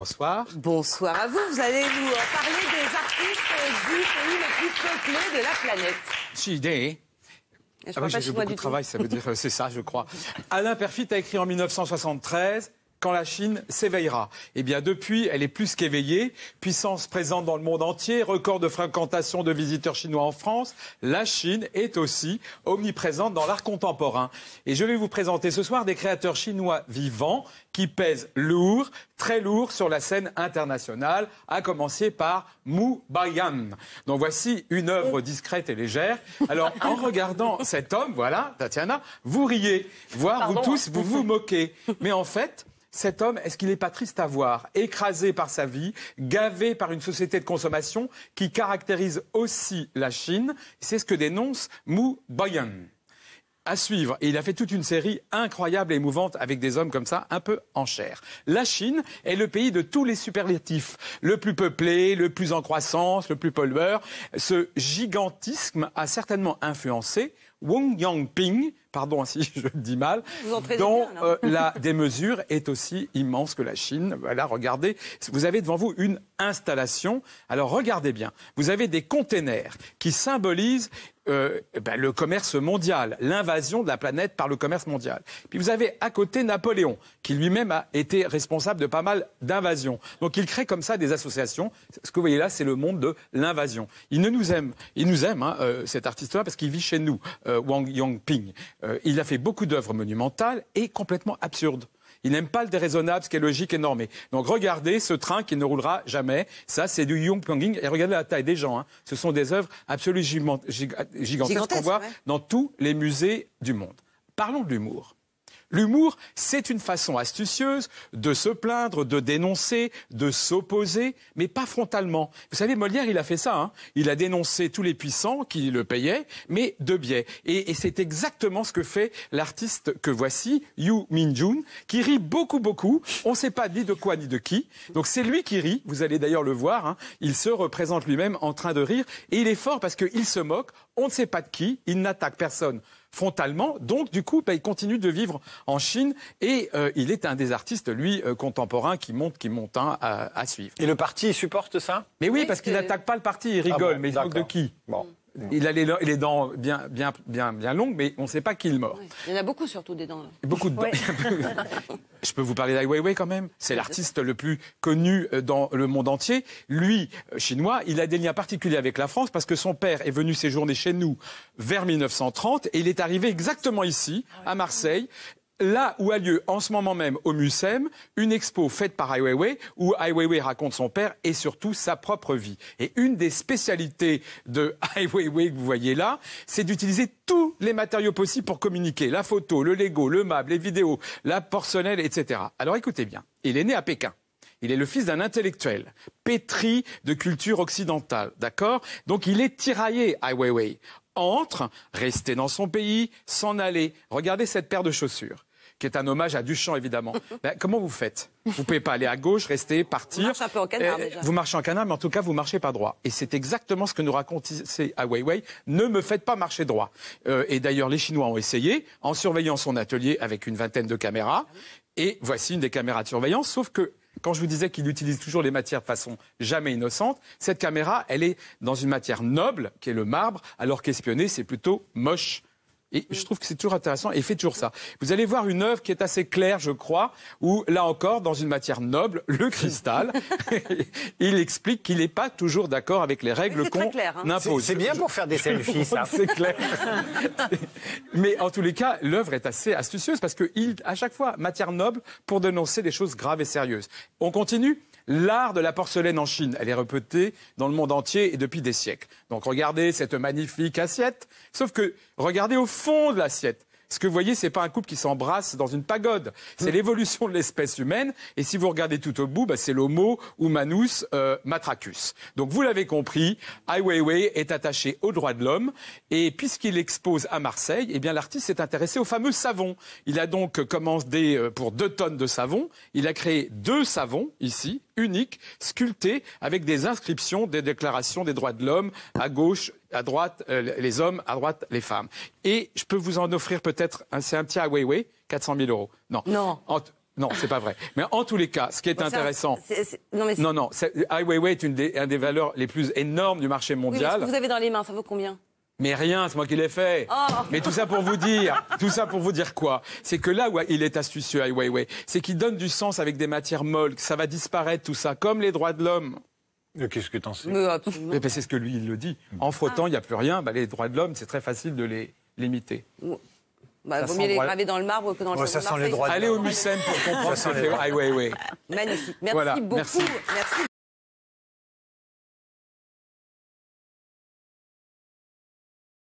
Bonsoir. Bonsoir à vous. Vous allez nous parler des artistes du pays le plus peuplé de la planète. Chidé. J'ai beaucoup de travail, ça veut dire c'est ça, je crois. Alain Peyrefitte a écrit en 1973 « Quand la Chine s'éveillera ». Eh bien, depuis, elle est plus qu'éveillée. Puissance présente dans le monde entier, record de fréquentation de visiteurs chinois en France. La Chine est aussi omniprésente dans l'art contemporain. Et je vais vous présenter ce soir des créateurs chinois vivants qui pèsent lourd, très lourd sur la scène internationale, à commencer par Mu Baiyan. Donc voici une œuvre discrète et légère. Alors, en regardant cet homme, voilà, Tatiana, vous riez, voire vous tous, vous vous moquez. Mais en fait, cet homme, est-ce qu'il n'est pas triste à voir, écrasé par sa vie, gavé par une société de consommation qui caractérise aussi la Chine? C'est ce que dénonce Mu Baiyan. À suivre, et il a fait toute une série incroyable et émouvante avec des hommes comme ça, un peu en chair. La Chine est le pays de tous les superlatifs, le plus peuplé, le plus en croissance, le plus pollueur. Ce gigantisme a certainement influencé Wang Yangping, pardon si je le dis mal, dont la démesure est aussi immense que la Chine. Voilà, regardez, vous avez devant vous une installation. Alors regardez bien, vous avez des containers qui symbolisent le commerce mondial, l'invasion de la planète par le commerce mondial. Puis vous avez à côté Napoléon, qui lui-même a été responsable de pas mal d'invasions. Donc il crée comme ça des associations. Ce que vous voyez là, c'est le monde de l'invasion. Il nous aime, cet artiste-là, parce qu'il vit chez nous, Wang Yangping. Il a fait beaucoup d'œuvres monumentales et complètement absurdes. Il n'aime pas le déraisonnable, ce qui est logique et normé. Donc regardez ce train qui ne roulera jamais. Ça, c'est du Yongpyonging. Et regardez la taille des gens. Ce sont des œuvres absolument gigantesques qu'on voit dans tous les musées du monde. Parlons de l'humour. L'humour, c'est une façon astucieuse de se plaindre, de dénoncer, de s'opposer, mais pas frontalement. Vous savez, Molière, il a fait ça. Hein. Il a dénoncé tous les puissants qui le payaient, mais de biais. Et c'est exactement ce que fait l'artiste que voici, Yu Minjun, qui rit beaucoup, beaucoup. On ne sait pas ni de quoi ni de qui. Donc c'est lui qui rit. Vous allez d'ailleurs le voir. Hein. Il se représente lui-même en train de rire. Et il est fort parce qu'il se moque. On ne sait pas de qui. Il n'attaque personne frontalement, donc du coup, il continue de vivre en Chine et il est un des artistes, lui, contemporains qui monte à suivre. Et le parti, il supporte ça? Mais oui, parce qu'il n'attaque pas le parti, il rigole, mais il se moque de qui? Bon. Il a les dents bien longues, mais on ne sait pas qui il mord. Oui. Il y en a beaucoup, surtout, des dents. Là. Beaucoup de dents. Oui. Je peux vous parler d'Ai Weiwei quand même. C'est l'artiste le plus connu dans le monde entier. Lui, chinois, il a des liens particuliers avec la France parce que son père est venu séjourner chez nous vers 1930 et il est arrivé exactement ici, à Marseille. Là où a lieu en ce moment même au Mucem une expo faite par Ai Weiwei où Ai Weiwei raconte son père et surtout sa propre vie. Et une des spécialités de Ai Weiwei que vous voyez là, c'est d'utiliser tous les matériaux possibles pour communiquer. La photo, le Lego, le meuble, les vidéos, la porcelaine, etc. Alors écoutez bien, il est né à Pékin. Il est le fils d'un intellectuel, pétri de culture occidentale, d'accord? Donc il est tiraillé, Ai Weiwei, entre rester dans son pays, s'en aller. Regardez cette paire de chaussures, qui est un hommage à Duchamp, évidemment. Comment vous faites? Vous ne pouvez pas aller à gauche, rester, partir. Vous marchez un peu en canard, déjà. Vous marchez en canard, mais en tout cas, vous ne marchez pas droit. Et c'est exactement ce que nous raconte Ai Weiwei. Ne me faites pas marcher droit. Et d'ailleurs, les Chinois ont essayé, en surveillant son atelier avec une vingtaine de caméras. Et voici une des caméras de surveillance, sauf que quand je vous disais qu'il utilise toujours les matières de façon jamais innocente, cette caméra, elle est dans une matière noble, qui est le marbre, alors qu'espionner, c'est plutôt moche. Et je trouve que c'est toujours intéressant et il fait toujours ça. Vous allez voir une œuvre qui est assez claire, je crois, où, là encore, dans une matière noble, le cristal, il explique qu'il n'est pas toujours d'accord avec les règles qu'on impose. C'est bien pour faire des selfies, ça. C'est clair. Mais en tous les cas, l'œuvre est assez astucieuse parce qu'il, à chaque fois, matière noble pour dénoncer des choses graves et sérieuses. On continue. L'art de la porcelaine en Chine, elle est répétée dans le monde entier et depuis des siècles. Donc regardez cette magnifique assiette, sauf que regardez au fond de l'assiette. Ce que vous voyez, c'est pas un couple qui s'embrasse dans une pagode. C'est l'évolution de l'espèce humaine. Et si vous regardez tout au bout, c'est l'Homo humanus matracus. Donc vous l'avez compris, Ai Weiwei est attaché aux droits de l'homme. Et puisqu'il expose à Marseille, eh bien l'artiste s'est intéressé au fameux savon. Il a donc commandé pour 2 tonnes de savon. Il a créé 2 savons ici, uniques, sculptés, avec des inscriptions, des déclarations des droits de l'homme à gauche. À droite, les hommes, à droite, les femmes. Et je peux vous en offrir peut-être, c'est un petit Ai Weiwei, 400 000 €. Non. Non, c'est pas vrai. Mais en tous les cas, ce qui est intéressant... Non, Ai Weiwei est une des valeurs les plus énormes du marché mondial. Oui, mais ce que vous avez dans les mains, ça vaut combien ? Mais rien, c'est moi qui l'ai fait. Oh. Mais tout ça pour vous dire quoi ? C'est que là où il est astucieux, Ai Weiwei, c'est qu'il donne du sens avec des matières molles, que ça va disparaître tout ça, comme les droits de l'homme. Qu'est-ce que t'en sais ? Mais c'est ce que lui, il le dit. En frottant, il n'y a plus rien. Les droits de l'homme, c'est très facile de les limiter. Vaut mieux les graver dans le marbre que dans le ça sent les droits de l'homme. Allez au Mucem pour comprendre ce que fait Ai Weiwei. Magnifique. Merci beaucoup. Merci. Merci.